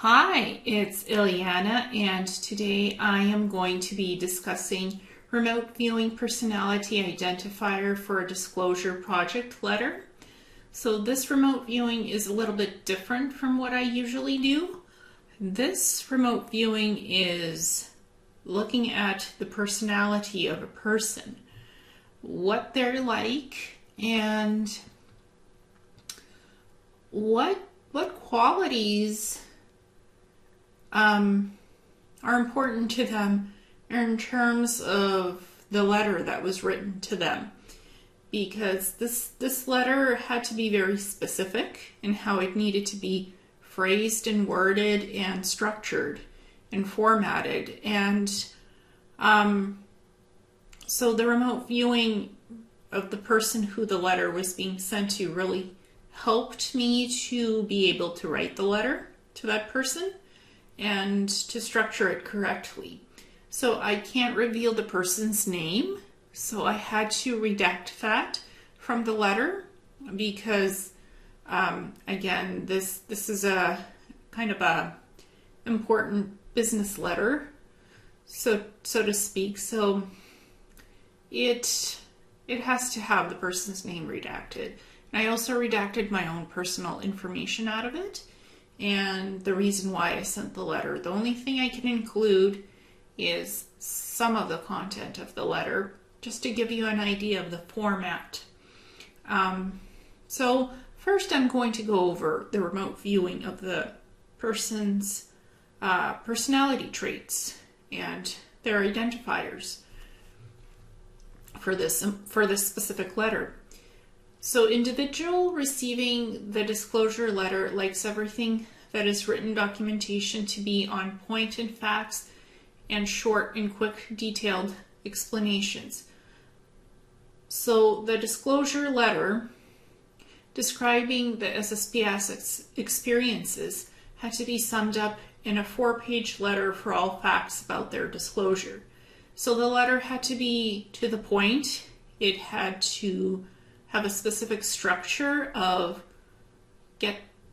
Hi, it's Ileana, and today I am going to be discussing remote viewing personality identifier for a disclosure project letter. So this remote viewing is a little bit different from what I usually do. This remote viewing is looking at the personality of a person, what they're like, and what qualities are important to them in terms of the letter that was written to them, because this letter had to be very specific in how it needed to be phrased and worded and structured and formatted. And so the remote viewing of the person who the letter was being sent to really helped me to be able to write the letter to that person and to structure it correctly. So I can't reveal the person's name, so I had to redact that from the letter because, again, this is a kind of a important business letter, so to speak. So it has to have the person's name redacted. And I also redacted my own personal information out of it and the reason why I sent the letter. The only thing I can include is some of the content of the letter, just to give you an idea of the format. So first I'm going to go over the remote viewing of the person's personality traits and their identifiers for this specific letter. So individual receiving the disclosure letter likes everything that is written documentation to be on point in facts and short and quick detailed explanations. So the disclosure letter describing the SSPS experiences had to be summed up in a 4-page letter for all facts about their disclosure. So the letter had to be to the point. It had to have a specific structure of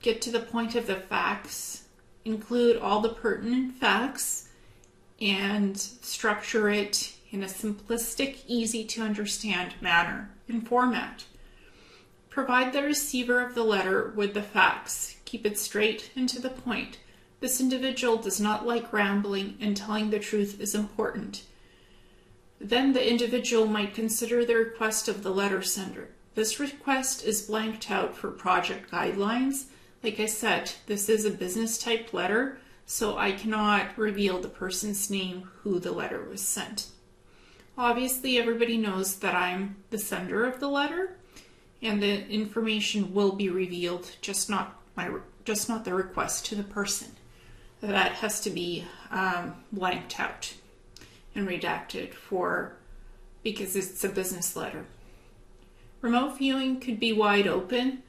get to the point of the facts, include all the pertinent facts, and structure it in a simplistic, easy to understand manner and format. Provide the receiver of the letter with the facts. Keep it straight and to the point. This individual does not like rambling, and telling the truth is important. Then the individual might consider the request of the letter sender. This request is blanked out for project guidelines. Like I said, this is a business type letter, so I cannot reveal the person's name who the letter was sent. Obviously, everybody knows that I'm the sender of the letter, and the information will be revealed, just not the request to the person. That has to be blanked out and redacted because it's a business letter. Remote viewing could be wide open.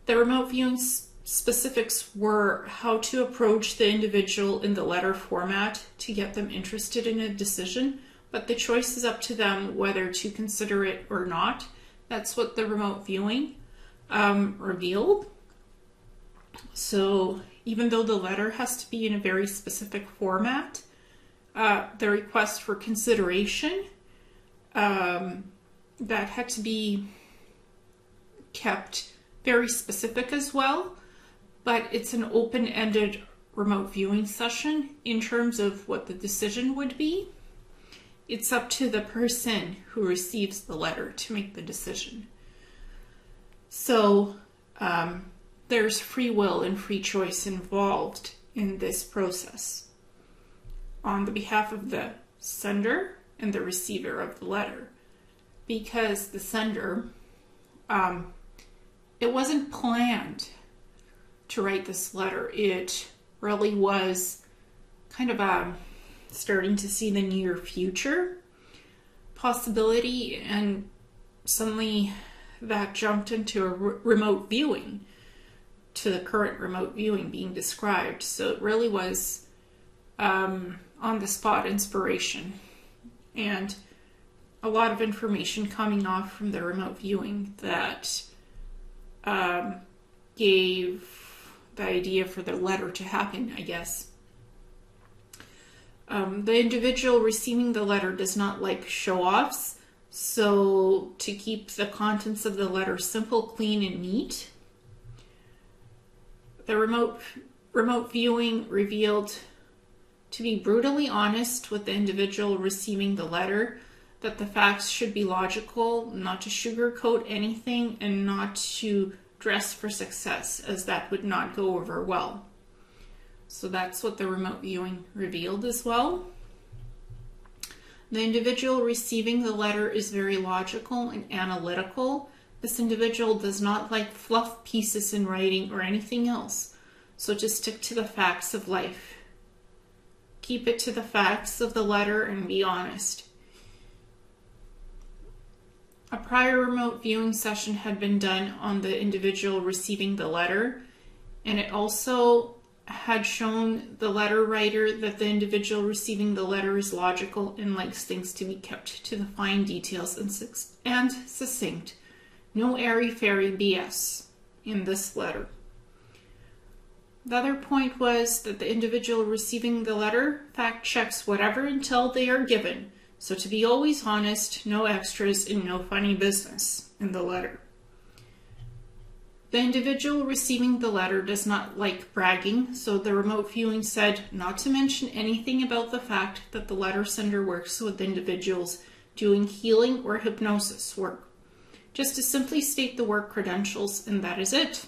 The remote viewing specifics were how to approach the individual in the letter format to get them interested in a decision, but the choice is up to them whether to consider it or not. That's what the remote viewing revealed. So even though the letter has to be in a very specific format, the request for consideration that had to be kept very specific as well, but it's an open-ended remote viewing session in terms of what the decision would be. It's up to the person who receives the letter to make the decision. So there's free will and free choice involved in this process on the behalf of the sender and the receiver of the letter, because the sender it wasn't planned to write this letter. It really was kind of starting to see the near future possibility, and suddenly that jumped into a remote viewing, to the current remote viewing being described. So it really was on-the-spot inspiration and a lot of information coming off from the remote viewing that gave the idea for the letter to happen, I guess. The individual receiving the letter does not like show-offs, so to keep the contents of the letter simple, clean, and neat. The remote viewing revealed to be brutally honest with the individual receiving the letter, that the facts should be logical, not to sugarcoat anything, and not to dress for success, as that would not go over well. So that's what the remote viewing revealed as well. The individual receiving the letter is very logical and analytical. This individual does not like fluff pieces in writing or anything else, so just stick to the facts of life. Keep it to the facts of the letter and be honest. A prior remote viewing session had been done on the individual receiving the letter, and it also had shown the letter writer that the individual receiving the letter is logical and likes things to be kept to the fine details and succinct. No airy-fairy BS in this letter. The other point was that the individual receiving the letter fact checks whatever until they are given. So to be always honest, no extras, and no funny business in the letter. The individual receiving the letter does not like bragging, so the remote viewing said not to mention anything about the fact that the letter sender works with individuals doing healing or hypnosis work. Just to simply state the work credentials, and that is it.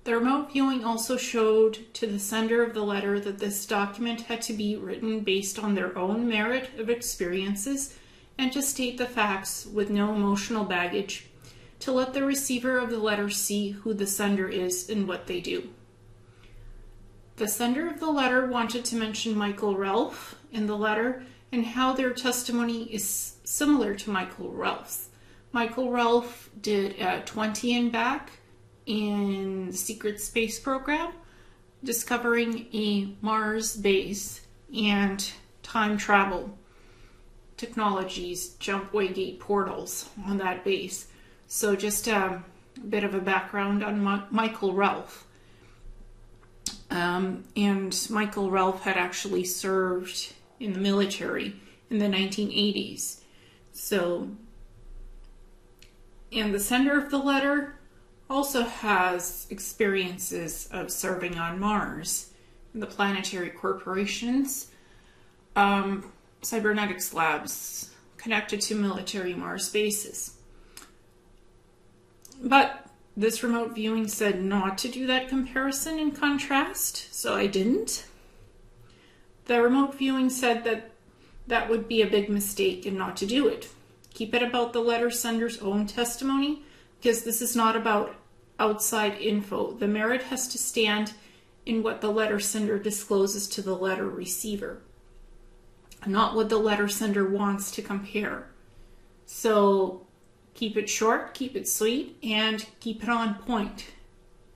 The remote viewing also showed to the sender of the letter that this document had to be written based on their own merit of experiences and to state the facts with no emotional baggage, to let the receiver of the letter see who the sender is and what they do. The sender of the letter wanted to mention Michael Ralph in the letter and how their testimony is similar to Michael Ralph's. Michael Ralph did a 20 and back in the secret space program, discovering a Mars base and time travel technologies, jumpway gate portals on that base. So just a bit of a background on Michael Ralph. And Michael Ralph had actually served in the military in the 1980s. So, and the sender of the letter also has experiences of serving on Mars, the planetary corporations, cybernetics labs connected to military Mars bases. But this remote viewing said not to do that comparison and contrast, so I didn't. The remote viewing said that that would be a big mistake and not to do it. Keep it about the letter sender's own testimony, because this is not about outside info. The merit has to stand in what the letter sender discloses to the letter receiver, not what the letter sender wants to compare. So keep it short, keep it sweet, and keep it on point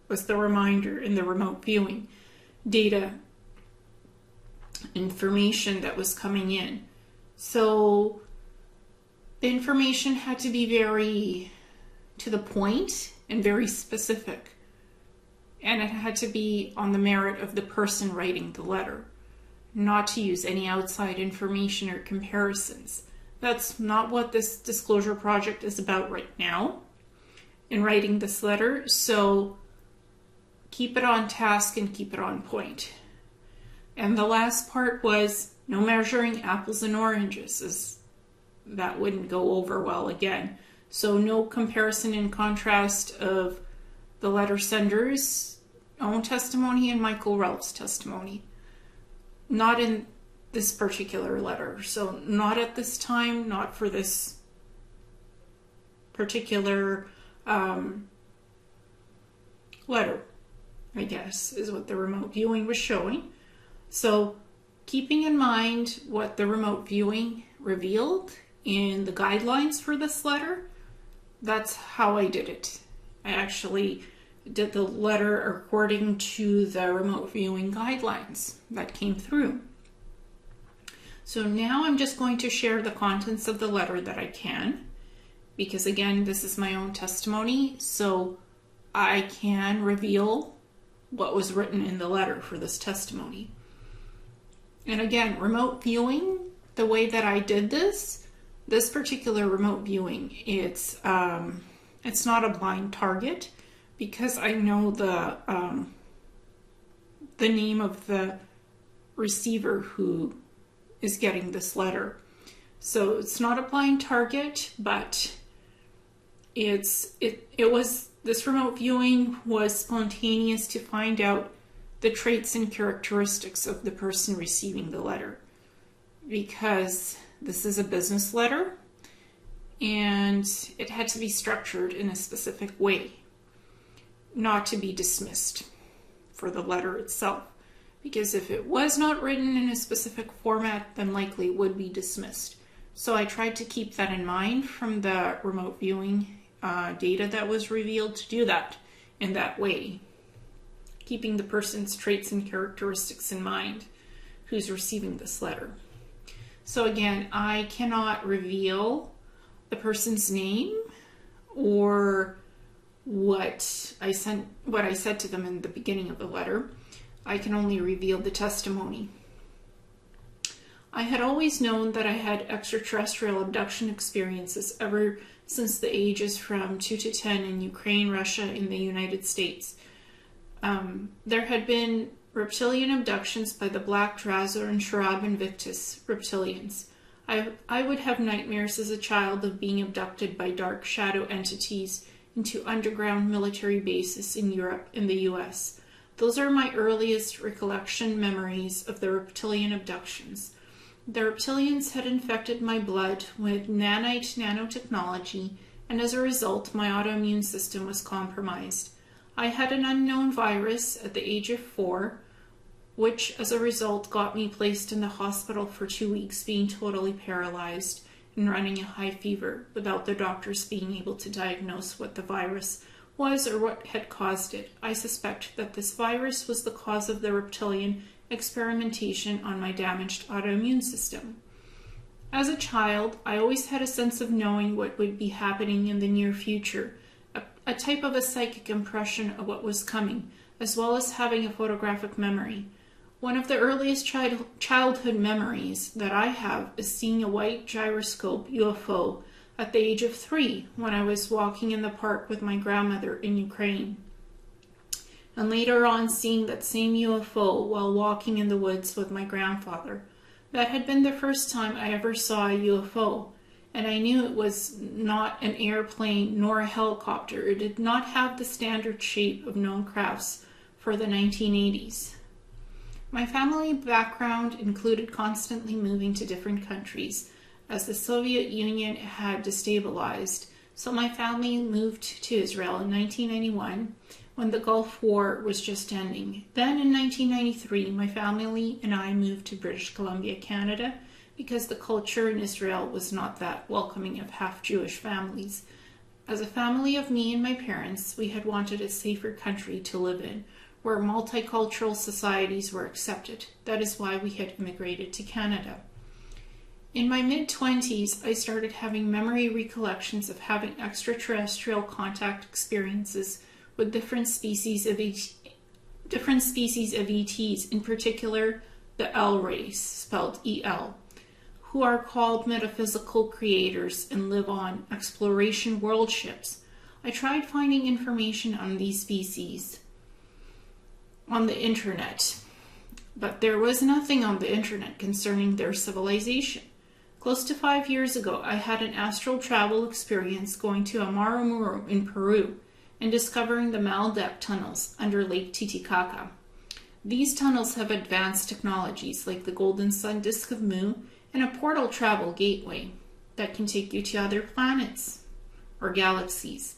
was the reminder in the remote viewing. Data, information that was coming in. So the information had to be very to the point and very specific. And it had to be on the merit of the person writing the letter, not to use any outside information or comparisons. That's not what this disclosure project is about right now in writing this letter. So keep it on task and keep it on point. And the last part was no measuring apples and oranges, as that wouldn't go over well again. So no comparison and contrast of the letter sender's own testimony and Michael Ralph's testimony. Not in this particular letter. So not at this time, not for this particular letter, I guess, is what the remote viewing was showing. So keeping in mind what the remote viewing revealed in the guidelines for this letter, that's how I did it. I actually did the letter according to the remote viewing guidelines that came through. So now I'm just going to share the contents of the letter that I can, because again, this is my own testimony, so I can reveal what was written in the letter for this testimony. And again, remote viewing, the way that I did this particular remote viewing, it's not a blind target, because I know the name of the receiver who is getting this letter. So it's not a blind target, but this remote viewing was spontaneous to find out the traits and characteristics of the person receiving the letter, because this is a business letter and it had to be structured in a specific way, not to be dismissed for the letter itself. Because if it was not written in a specific format, then likely it would be dismissed. So I tried to keep that in mind from the remote viewing data that was revealed, to do that in that way, keeping the person's traits and characteristics in mind who's receiving this letter. So again, I cannot reveal the person's name or what I said to them in the beginning of the letter. I can only reveal the testimony. I had always known that I had extraterrestrial abduction experiences ever since the ages from 2 to 10 in Ukraine, Russia, and the United States. There had been reptilian abductions by the Black Drazar and Sharab Invictus reptilians. I would have nightmares as a child of being abducted by dark shadow entities into underground military bases in Europe and the US. Those are my earliest recollection memories of the reptilian abductions. The reptilians had infected my blood with nanite nanotechnology, and as a result, my autoimmune system was compromised. I had an unknown virus at the age of 4, which as a result got me placed in the hospital for 2 weeks, being totally paralyzed and running a high fever, without the doctors being able to diagnose what the virus was or what had caused it. I suspect that this virus was the cause of the reptilian experimentation on my damaged autoimmune system. As a child, I always had a sense of knowing what would be happening in the near future, a type of a psychic impression of what was coming, as well as having a photographic memory. One of the earliest childhood memories that I have is seeing a white gyroscope UFO at the age of 3 when I was walking in the park with my grandmother in Ukraine. And later on seeing that same UFO while walking in the woods with my grandfather. That had been the first time I ever saw a UFO, and I knew it was not an airplane nor a helicopter. It did not have the standard shape of known crafts for the 1980s. My family background included constantly moving to different countries, as the Soviet Union had destabilized. So my family moved to Israel in 1991 when the Gulf War was just ending. Then in 1993, my family and I moved to British Columbia, Canada, because the culture in Israel was not that welcoming of half-Jewish families. As a family of me and my parents, we had wanted a safer country to live in, where multicultural societies were accepted. That is why we had immigrated to Canada. In my mid-20s, I started having memory recollections of having extraterrestrial contact experiences with different species of ETs, in particular the L race, spelled E-L, who are called metaphysical creators and live on exploration world ships. I tried finding information on these species on the internet, but there was nothing on the internet concerning their civilization. Close to 5 years ago, I had an astral travel experience going to Amaramuro in Peru and discovering the Maldeck tunnels under Lake Titicaca. These tunnels have advanced technologies like the Golden Sun Disk of Mu and a portal travel gateway that can take you to other planets or galaxies.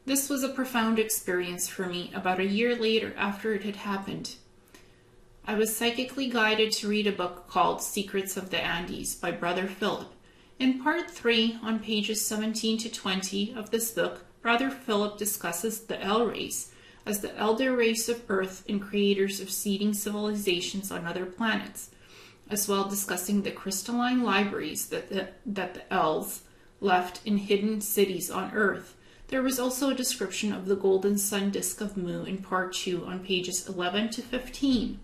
This was a profound experience for me about a year later after it had happened. I was psychically guided to read a book called Secrets of the Andes by Brother Philip. In part 3, on pages 17 to 20 of this book, Brother Philip discusses the L race as the elder race of Earth and creators of seeding civilizations on other planets, as well discussing the crystalline libraries that the L's left in hidden cities on Earth, There was also a description of the golden sun disk of Mu in part 2 on pages 11 to 15.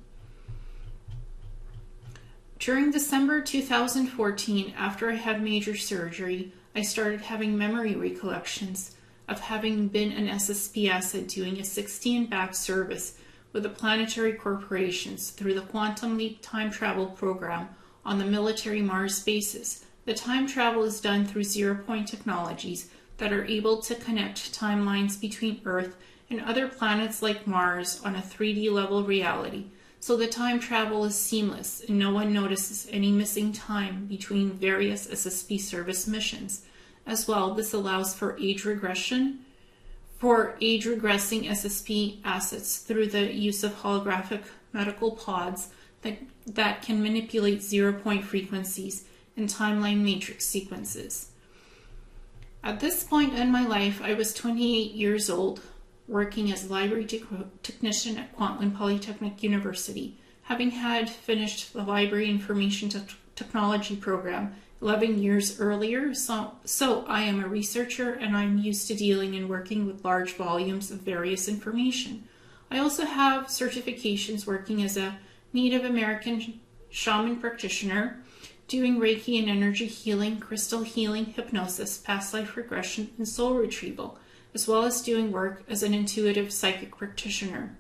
During December 2014, after I had major surgery, I started having memory recollections of having been an SSP asset doing a 16-back service with the planetary corporations through the Quantum Leap time travel program on the military Mars bases. The time travel is done through zero-point technologies that are able to connect timelines between Earth and other planets like Mars on a 3D level reality. So the time travel is seamless and no one notices any missing time between various SSP service missions. As well, this allows for age regression for age-regressing SSP assets through the use of holographic medical pods that can manipulate zero-point frequencies and timeline matrix sequences. At this point in my life, I was 28 years old, working as a library technician at Kwantlen Polytechnic University, having had finished the Library Information Technology program 11 years earlier, so I am a researcher and I'm used to dealing and working with large volumes of various information. I also have certifications working as a Native American shaman practitioner, doing Reiki and energy healing, crystal healing, hypnosis, past life regression, and soul retrieval, as well as doing work as an intuitive psychic practitioner.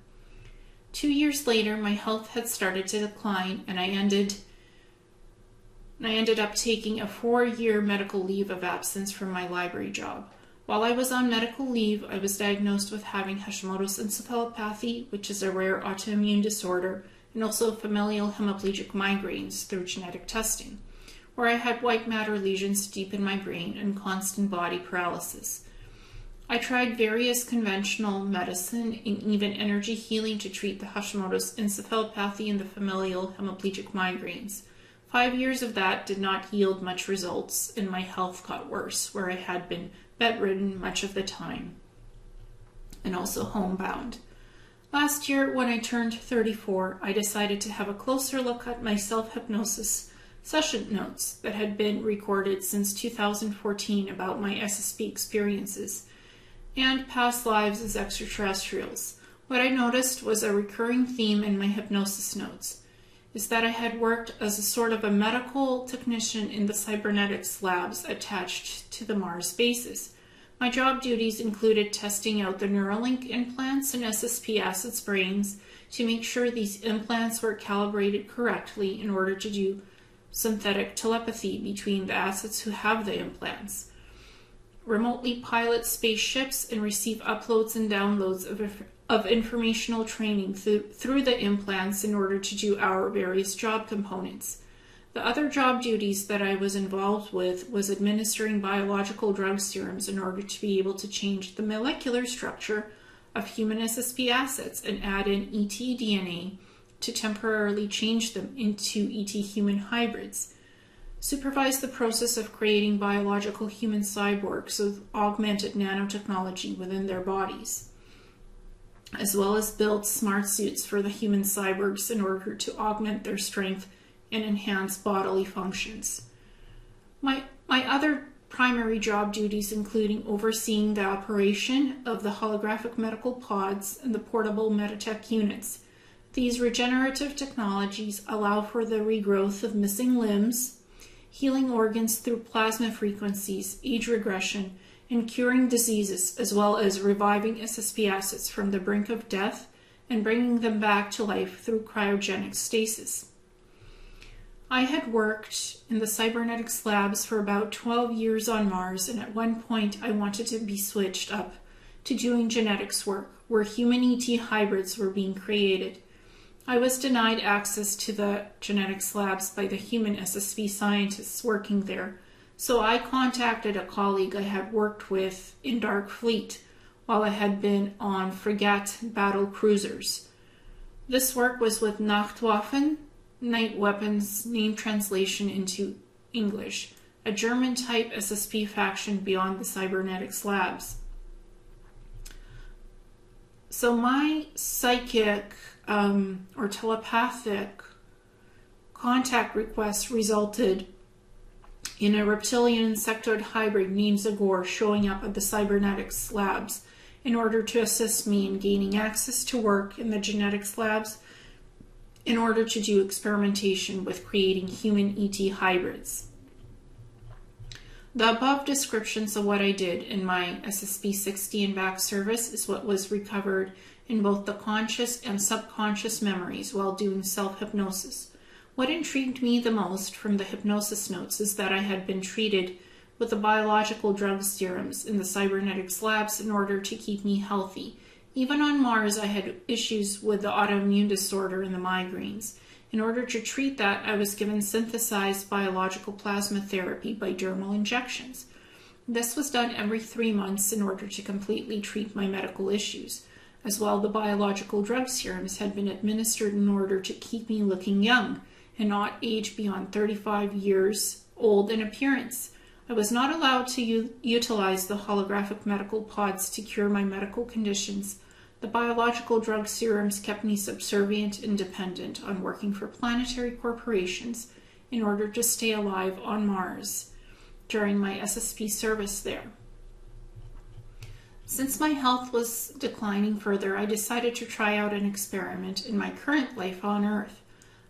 2 years later, my health had started to decline and I ended up taking a 4-year medical leave of absence from my library job. While I was on medical leave, I was diagnosed with having Hashimoto's encephalopathy, which is a rare autoimmune disorder, and also familial hemiplegic migraines through genetic testing, where I had white matter lesions deep in my brain and constant body paralysis. I tried various conventional medicine and even energy healing to treat the Hashimoto's encephalopathy and the familial hemiplegic migraines. 5 years of that did not yield much results, and my health got worse, where I had been bedridden much of the time, and also homebound. Last year, when I turned 34, I decided to have a closer look at my self-hypnosis session notes that had been recorded since 2014 about my SSP experiences and past lives as extraterrestrials. What I noticed was a recurring theme in my hypnosis notes, is that I had worked as a sort of a medical technician in the cybernetics labs attached to the Mars bases. My job duties included testing out the Neuralink implants in SSP assets' brains to make sure these implants were calibrated correctly in order to do synthetic telepathy between the assets who have the implants, remotely pilot spaceships, and receive uploads and downloads of informational training through the implants in order to do our various job components. The other job duties that I was involved with was administering biological drug serums in order to be able to change the molecular structure of human SSP assets and add in ET DNA to temporarily change them into ET human hybrids. Supervise the process of creating biological human cyborgs with augmented nanotechnology within their bodies, as well as build smart suits for the human cyborgs in order to augment their strength and enhance bodily functions. My other primary job duties including overseeing the operation of the holographic medical pods and the portable Meditech units. These regenerative technologies allow for the regrowth of missing limbs, healing organs through plasma frequencies, age regression, and curing diseases, as well as reviving SSP assets from the brink of death and bringing them back to life through cryogenic stasis. I had worked in the cybernetics labs for about 12 years on Mars, and at one point I wanted to be switched up to doing genetics work, where human ET hybrids were being created. I was denied access to the genetics labs by the human SSP scientists working there, so I contacted a colleague I had worked with in Dark Fleet while I had been on frigate battle cruisers. This work was with Nachtwaffen, Night Weapons, name translation into English, a German-type SSP faction beyond the cybernetics labs. So my psychic or telepathic contact request resulted in a reptilian insectoid hybrid named Zagor showing up at the cybernetics labs in order to assist me in gaining access to work in the genetics labs in order to do experimentation with creating human ET hybrids. The above descriptions of what I did in my SSP-60 and back service is what was recovered in both the conscious and subconscious memories while doing self-hypnosis. What intrigued me the most from the hypnosis notes is that I had been treated with the biological drug serums in the cybernetics labs in order to keep me healthy. Even on Mars, I had issues with the autoimmune disorder and the migraines. In order to treat that, I was given synthesized biological plasma therapy by dermal injections. This was done every 3 months in order to completely treat my medical issues. As well, the biological drug serums had been administered in order to keep me looking young and not age beyond 35 years old in appearance. I was not allowed to utilize the holographic medical pods to cure my medical conditions. The biological drug serums kept me subservient and dependent on working for planetary corporations in order to stay alive on Mars during my SSP service there. Since my health was declining further, I decided to try out an experiment in my current life on Earth.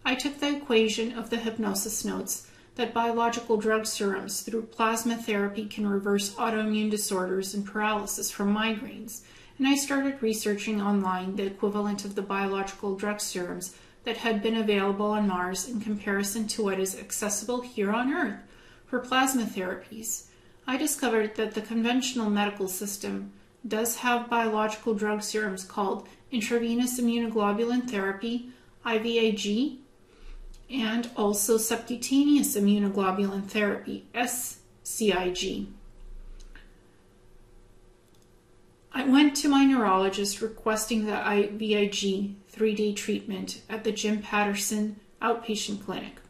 I took the equation of the hypnosis notes that biological drug serums through plasma therapy can reverse autoimmune disorders and paralysis from migraines, and I started researching online the equivalent of the biological drug serums that had been available on Mars in comparison to what is accessible here on Earth for plasma therapies. I discovered that the conventional medical system does have biological drug serums called intravenous immunoglobulin therapy, IVIG, and also subcutaneous immunoglobulin therapy, SCIG. I went to my neurologist requesting the IVIG 3-day treatment at the Jim Patterson outpatient clinic.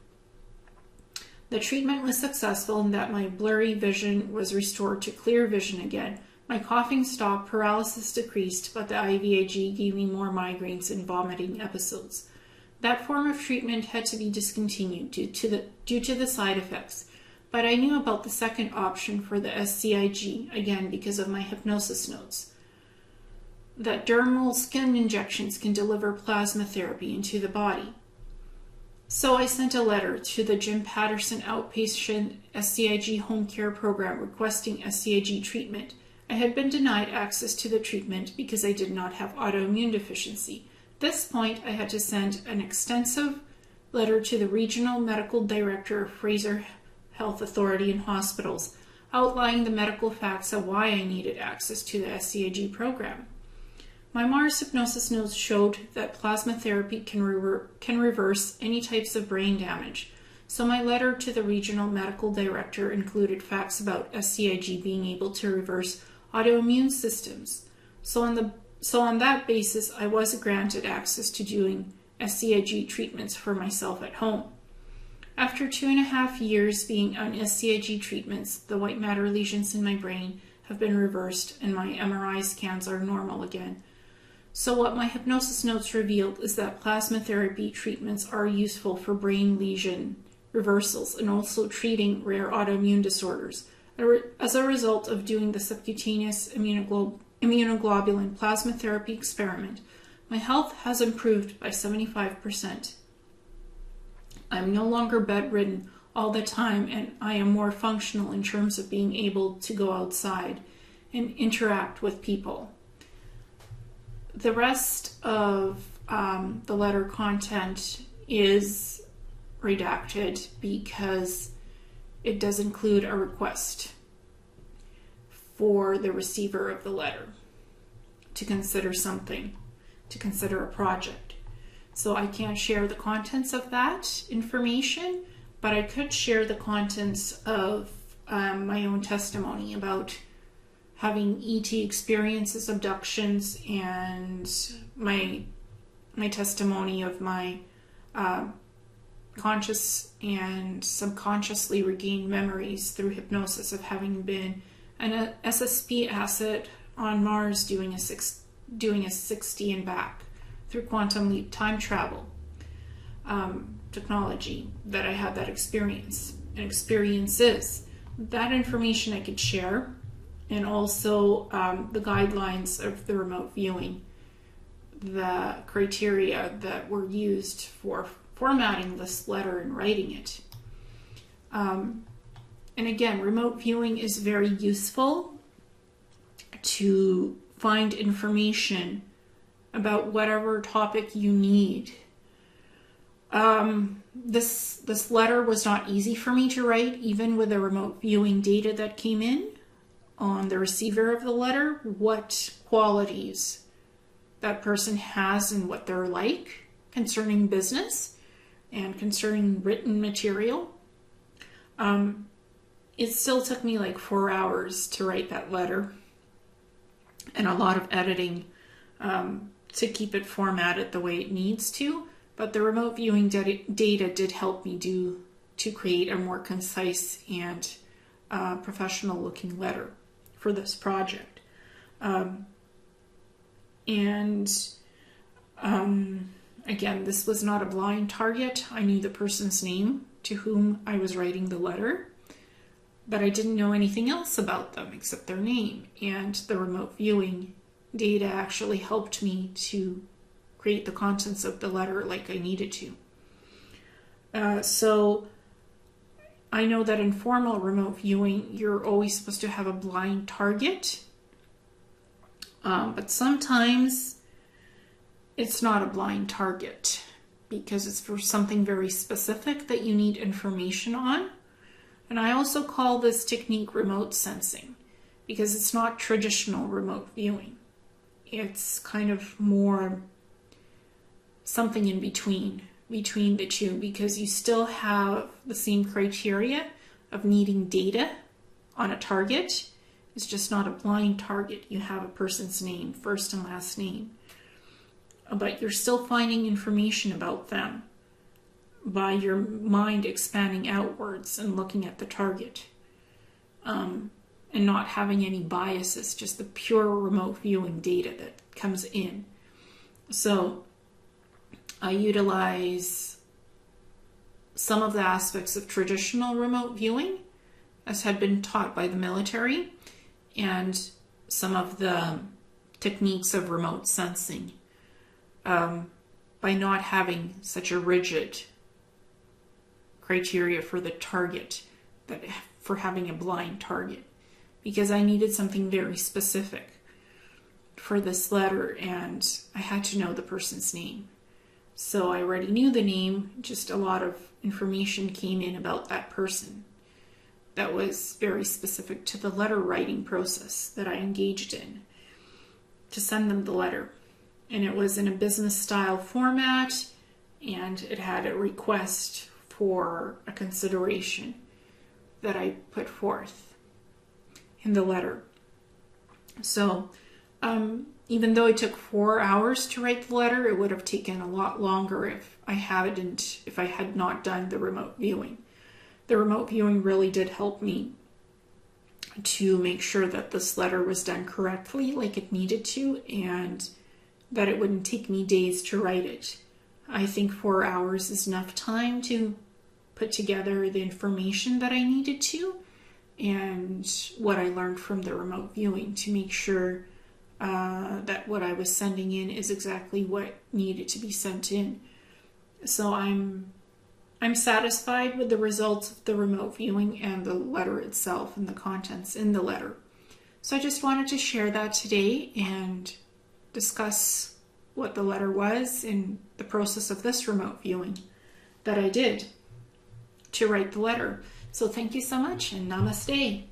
The treatment was successful in that my blurry vision was restored to clear vision again. My coughing stopped, paralysis decreased, but the IVIG gave me more migraines and vomiting episodes. That form of treatment had to be discontinued due to the side effects, but I knew about the second option for the SCIG, again because of my hypnosis notes, that dermal skin injections can deliver plasma therapy into the body. So I sent a letter to the Jim Patterson outpatient SCIG home care program requesting SCIG treatment. I had been denied access to the treatment because I did not have autoimmune deficiency. At this point, I had to send an extensive letter to the regional medical director of Fraser Health Authority and hospitals, outlining the medical facts of why I needed access to the SCIG program. My Mars hypnosis notes showed that plasma therapy can reverse any types of brain damage. So my letter to the regional medical director included facts about SCIG being able to reverse autoimmune systems. So on that basis, I was granted access to doing SCIG treatments for myself at home. After 2.5 years being on SCIG treatments, the white matter lesions in my brain have been reversed and my MRI scans are normal again. So what my hypnosis notes revealed is that plasma therapy treatments are useful for brain lesion reversals and also treating rare autoimmune disorders. As a result of doing the subcutaneous immunoglobulin plasma therapy experiment, my health has improved by 75%. I'm no longer bedridden all the time, and I am more functional in terms of being able to go outside and interact with people. The rest of the letter content is redacted because it does include a request for the receiver of the letter to consider something, to consider a project. So I can't share the contents of that information, but I could share the contents of my own testimony about having ET experiences, abductions, and my testimony of my conscious and subconsciously regained memories through hypnosis of having been an SSP asset on Mars doing a 60 and back through quantum leap time travel technology, that I had that experience. and experiences. That information I could share, and also the guidelines of the remote viewing, the criteria that were used for formatting this letter and writing it. And again, remote viewing is very useful to find information about whatever topic you need. This letter was not easy for me to write, even with the remote viewing data that came in on the receiver of the letter, what qualities that person has and what they're like concerning business and concerning written material. It still took me like 4 hours to write that letter, and a lot of editing to keep it formatted the way it needs to. But the remote viewing data did help me to create a more concise and professional looking letter for this project. Again, this was not a blind target. I knew the person's name to whom I was writing the letter, but I didn't know anything else about them except their name. And the remote viewing data actually helped me to create the contents of the letter like I needed to. So I know that in formal remote viewing, you're always supposed to have a blind target. But sometimes it's not a blind target because it's for something very specific that you need information on. And I also call this technique remote sensing because it's not traditional remote viewing. It's kind of more something in between the two, because you still have the same criteria of needing data on a target. It's just not a blind target. You have a person's name, first and last name, but you're still finding information about them by your mind expanding outwards and looking at the target, and not having any biases, just the pure remote viewing data that comes in. So I utilize some of the aspects of traditional remote viewing as had been taught by the military, and some of the techniques of remote sensing, by not having such a rigid criteria for the target, that for having a blind target, because I needed something very specific for this letter and I had to know the person's name. So I already knew the name, just a lot of information came in about that person that was very specific to the letter writing process that I engaged in to send them the letter. And it was in a business style format, and it had a request for a consideration that I put forth in the letter. So even though it took 4 hours to write the letter, it would have taken a lot longer if I had not done the remote viewing. The remote viewing really did help me to make sure that this letter was done correctly, like it needed to, and that it wouldn't take me days to write it. I think 4 hours is enough time to put together the information that I needed to, and what I learned from the remote viewing to make sure that what I was sending in is exactly what needed to be sent in. So I'm satisfied with the results of the remote viewing and the letter itself and the contents in the letter. So I just wanted to share that today and discuss what the letter was in the process of this remote viewing that I did to write the letter. So thank you so much, and namaste.